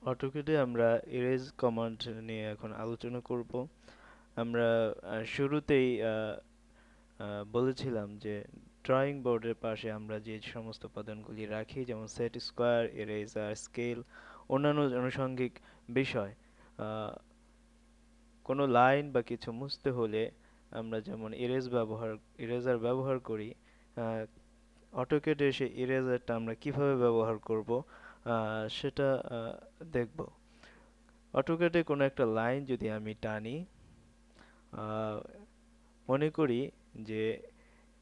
অটোক্যাডে আমরা erase command নিয়ে এখন আলোচনা করব। আমরা শুরুতেই বলেছিলাম যে ড্রয়িং বোর্ডের পাশে আমরা যে সমস্ত উপাদানগুলি রাখি, যেমন সেট স্কোয়ার, ইরেজার, স্কেল, অন্যান্য আনুষঙ্গিক বিষয়, আহ, কোনো লাইন বা কিছু মুছতে হলে আমরা যেমন ইরেজার ব্যবহার করি, অটোক্যাডে সেই ইরেজারটা আমরা কিভাবে ব্যবহার করব সেটা দেখব। অটোক্যাডে কোনো একটা লাইন যদি আমি টানি, আহ, মনে করি যে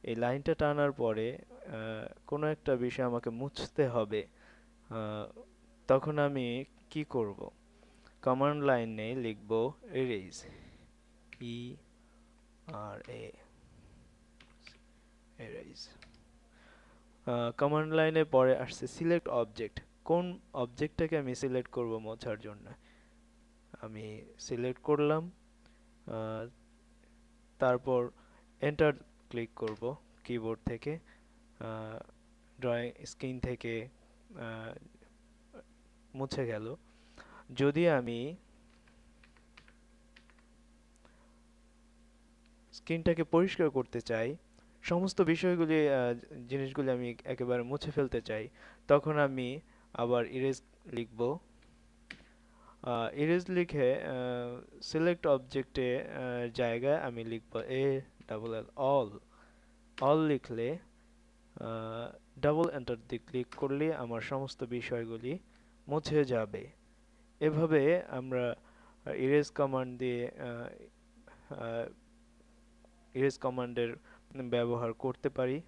এই লাইনটা টানার পরে কোনো একটা বিষয় আমাকে মুছতে হবে, আহ, তখন আমি কি করব? কমান্ড লাইনে লিখব এরেজ, ERA, এরেজ। কমান্ড লাইনে পরে আসছে সিলেক্ট অবজেক্ট। কোন অবজেক্টটাকে আমি সিলেক্ট করব মোছার জন্য? আমি সিলেক্ট করলাম, আহ, তারপর এন্টার ক্লিক করব কিবোর্ড থেকে, ড্রয়িং স্ক্রিন থেকে আহ, মুছে গেল। যদি আমি স্ক্রিনটাকে পরিষ্কার করতে চাই, সমস্ত বিষয়গুলি জিনিসগুলি আমি একেবারে মুছে ফেলতে চাই, তখন আমি আবার ইরেজ লিখব। ইরেজ লিখে সিলেক্ট অবজেক্টে জায়গায় আমি লিখব ALL, অল। অল লিখলে ডাবল এন্টার দিয়ে ক্লিক করলে আমার সমস্ত বিষয়গুলি মুছে যাবে। এভাবে আমরা ইরেজ কমান্ড দিয়ে ইরেজ কমান্ডের ব্যবহার করতে পারি।